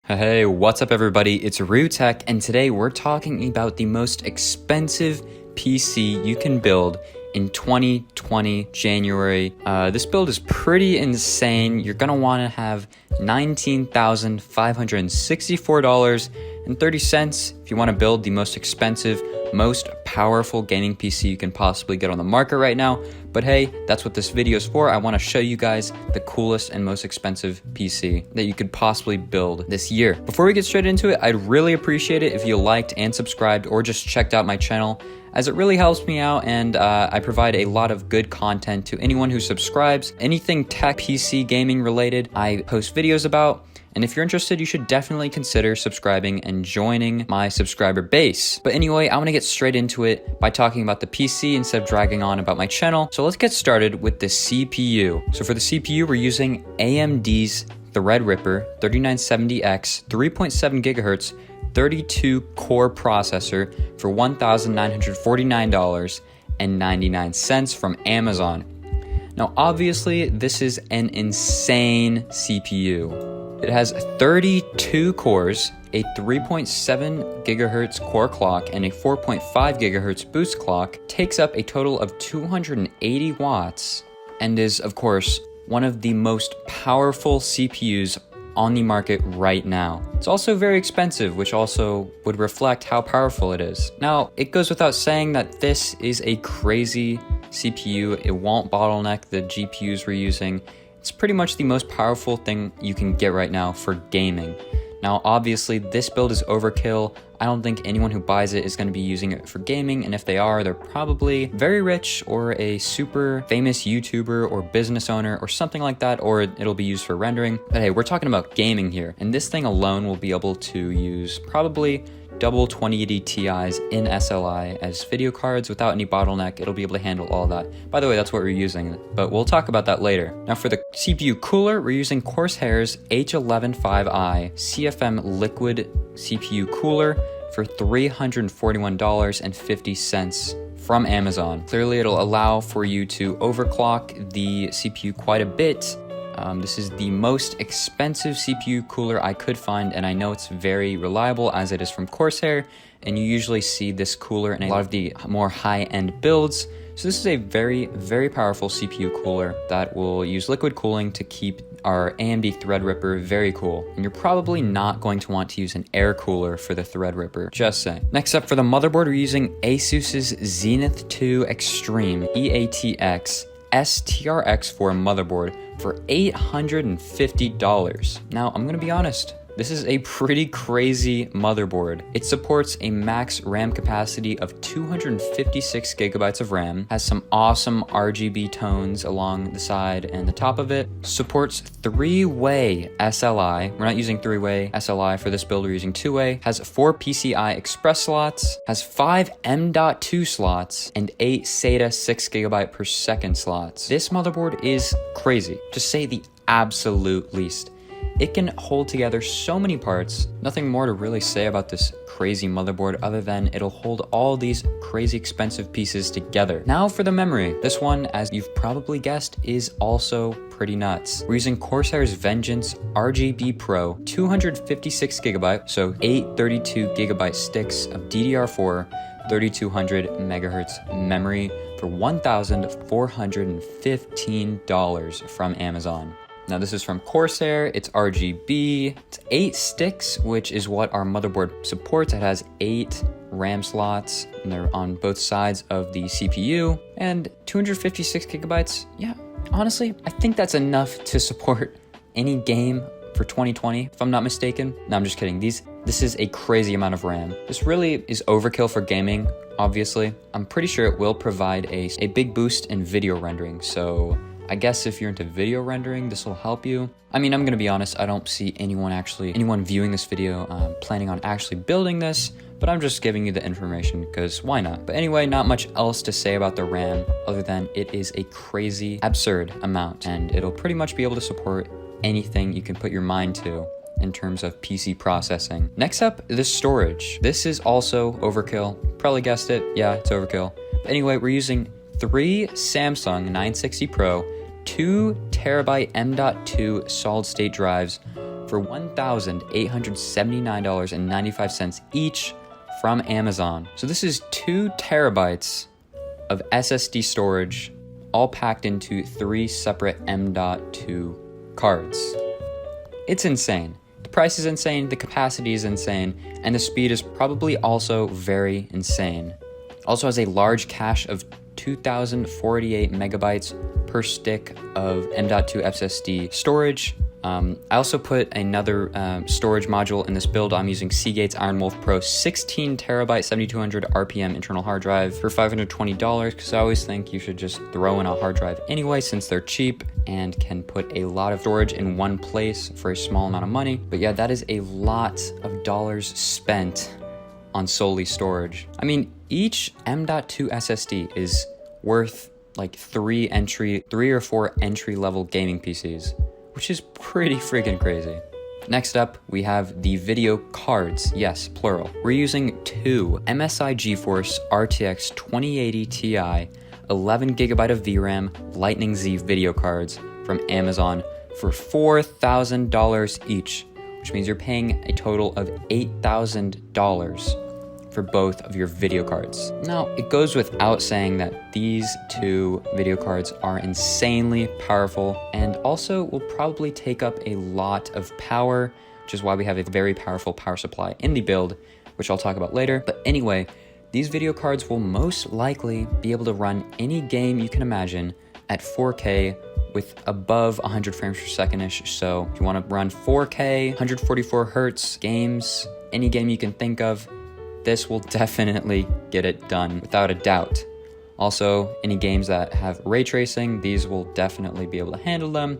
Hey, what's up everybody? It's RuTech, and today we're talking about the most expensive PC you can build in 2020 January. This build is pretty insane. You're gonna wanna have $19,564.30 if you wanna build the most expensive, most powerful gaming PC you can possibly get on the market right now. But hey, that's what this video is for. I wanna show you guys the coolest and most expensive PC that you could possibly build this year. Before we get straight into it, I'd really appreciate it if you liked and subscribed or just checked out my channel, as it really helps me out, and I provide a lot of good content to anyone who subscribes. Anything tech, PC, gaming related, I post videos about. And if you're interested, you should definitely consider subscribing and joining my subscriber base. But anyway, I want to get straight into it by talking about the PC instead of dragging on about my channel. So let's get started with the CPU. So for the CPU, we're using AMD's Threadripper 3970X 3.7 gigahertz 32 core processor for $1,949.99 from Amazon. Now, obviously, this is an insane CPU. It has 32 cores, a 3.7 gigahertz core clock, and a 4.5 gigahertz boost clock, takes up a total of 280 watts, and is, of course, one of the most powerful CPUs on the market right now. It's also very expensive, which also would reflect how powerful it is. Now, it goes without saying that this is a crazy CPU. It won't bottleneck the GPUs we're using. It's pretty much the most powerful thing you can get right now for gaming. Now, obviously, this build is overkill. I don't think anyone who buys it is going to be using it for gaming, and if they are, they're probably very rich or a super famous YouTuber or business owner or something like that, or it'll be used for rendering. But hey, we're talking about gaming here, and this thing alone will be able to use probably double 2080 Ti's in SLI as video cards without any bottleneck. It'll be able to handle all that. By the way, that's what we're using, but we'll talk about that later. Now for the CPU cooler, we're using Corsair's H115i CFM liquid CPU cooler for $341.50 from Amazon. Clearly, it'll allow for you to overclock the CPU quite a bit. This is the most expensive CPU cooler I could find, and I know it's very reliable as it is from Corsair, and you usually see this cooler in a lot of the more high-end builds. So this is a very, very powerful CPU cooler that will use liquid cooling to keep our AMD Threadripper very cool. And you're probably not going to want to use an air cooler for the Threadripper, just saying. Next up, for the motherboard, we're using Asus's Zenith 2 Extreme EATX STRX4 motherboard for $850. Now, I'm gonna be honest, this is a pretty crazy motherboard. It supports a max RAM capacity of 256 gigabytes of RAM, has some awesome RGB tones along the side and the top of it, supports 3-way SLI. We're not using 3-way SLI for this build, we're using 2-way, has 4 PCI Express slots, has 5 M.2 slots, and 8 SATA 6 gigabyte per second slots. This motherboard is crazy, to say the absolute least. It can hold together so many parts. Nothing more to really say about this crazy motherboard other than it'll hold all these crazy expensive pieces together. Now for the memory. This one, as you've probably guessed, is also pretty nuts. We're using Corsair's Vengeance RGB Pro 256 gigabyte, so 8 32 gigabyte sticks of DDR4 3200 megahertz memory for $1,415 from Amazon. Now this is from Corsair, it's RGB, it's 8 sticks, which is what our motherboard supports. It has 8 RAM slots, and they're on both sides of the CPU, and 256 gigabytes. Yeah, honestly, I think that's enough to support any game for 2020, if I'm not mistaken. No, I'm just kidding. This is a crazy amount of RAM. This really is overkill for gaming, obviously. I'm pretty sure it will provide a big boost in video rendering, so I guess if you're into video rendering, this will help you. I mean, I'm gonna be honest, I don't see anyone viewing this video planning on actually building this, but I'm just giving you the information because why not? But anyway, not much else to say about the RAM other than it is a crazy, absurd amount, and it'll pretty much be able to support anything you can put your mind to in terms of PC processing. Next up, the storage. This is also overkill. Probably guessed it. Yeah, it's overkill. But anyway, we're using 3 Samsung 960 Pro 2 terabyte M.2 solid state drives for $1,879.95 each from Amazon. So this is 2 terabytes of SSD storage, all packed into 3 separate M.2 cards. It's insane. The price is insane, the capacity is insane, and the speed is probably also very insane. Also has a large cache of 2,048 megabytes per stick of M.2 SSD storage. I also put another storage module in this build. I'm using Seagate's IronWolf Pro 16 terabyte 7200 RPM internal hard drive for $520, because I always think you should just throw in a hard drive anyway, since they're cheap and can put a lot of storage in one place for a small amount of money. But yeah, that is a lot of dollars spent on solely storage. I mean, each M.2 SSD is worth like 3 or 4 entry level gaming PCs, which is pretty freaking crazy. Next up, we have the video cards. Yes, plural. We're using 2 MSI GeForce RTX 2080 Ti 11 gigabyte of VRAM Lightning Z video cards from Amazon for $4,000 each, which means you're paying a total of $8,000 for both of your video cards. Now, it goes without saying that these 2 video cards are insanely powerful and also will probably take up a lot of power, which is why we have a very powerful power supply in the build, which I'll talk about later. But anyway, these video cards will most likely be able to run any game you can imagine at 4K with above 100 frames per second-ish. So if you want to run 4K, 144 hertz games, any game you can think of, this will definitely get it done without a doubt. Also, any games that have ray tracing, these will definitely be able to handle them.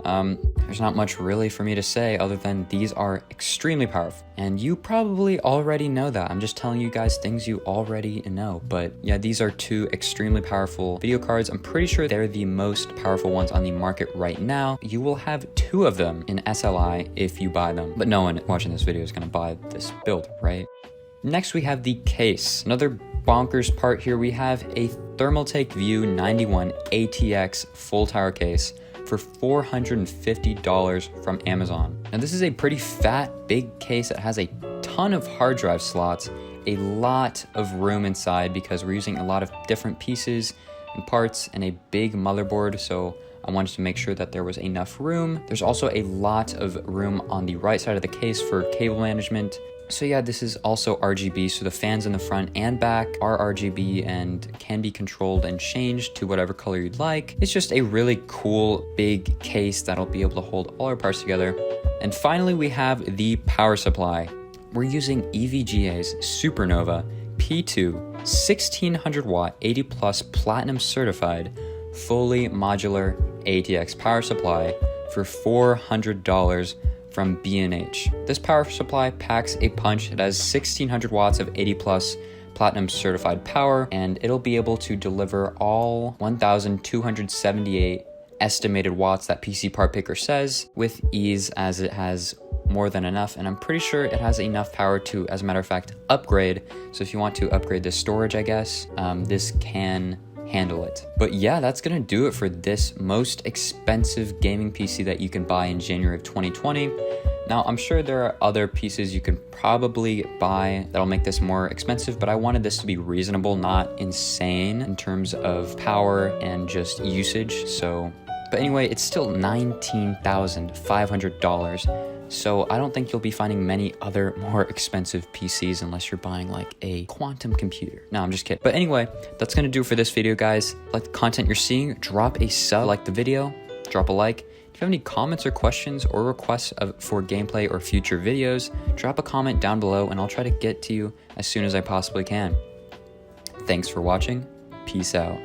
There's not much really for me to say other than these are extremely powerful. And you probably already know that. I'm just telling you guys things you already know. But yeah, these are 2 extremely powerful video cards. I'm pretty sure they're the most powerful ones on the market right now. You will have 2 of them in SLI if you buy them. But no one watching this video is going to buy this build, right? Next, we have the case. Another bonkers part here. We have a Thermaltake View 91 ATX full tower case for $450 from Amazon. Now, this is a pretty fat, big case that has a ton of hard drive slots, a lot of room inside because we're using a lot of different pieces and parts and a big motherboard. So I wanted to make sure that there was enough room. There's also a lot of room on the right side of the case for cable management. So yeah, this is also RGB, so the fans in the front and back are RGB and can be controlled and changed to whatever color you'd like. It's just a really cool big case that'll be able to hold all our parts together. And finally, we have the power supply. We're using EVGA's SuperNOVA P2 1600 watt 80 plus platinum certified fully modular ATX power supply for $400 from B&H. This power supply packs a punch. It has 1600 watts of 80 plus platinum certified power, and it'll be able to deliver all 1278 estimated watts that PCPartPicker says with ease, as it has more than enough. And I'm pretty sure it has enough power to, as a matter of fact, upgrade. So if you want to upgrade the storage, I guess, this can handle it. But yeah, that's gonna do it for this most expensive gaming PC that you can buy in January of 2020. Now, I'm sure there are other pieces you can probably buy that'll make this more expensive, but I wanted this to be reasonable, not insane in terms of power and just usage. So, but anyway, it's still $19,500. So I don't think you'll be finding many other more expensive PCs unless you're buying like a quantum computer. No, I'm just kidding. But anyway, that's gonna do it for this video, guys. Like the content you're seeing, drop a sub, like the video, drop a like. If you have any comments or questions or requests for gameplay or future videos, drop a comment down below and I'll try to get to you as soon as I possibly can. Thanks for watching. Peace out.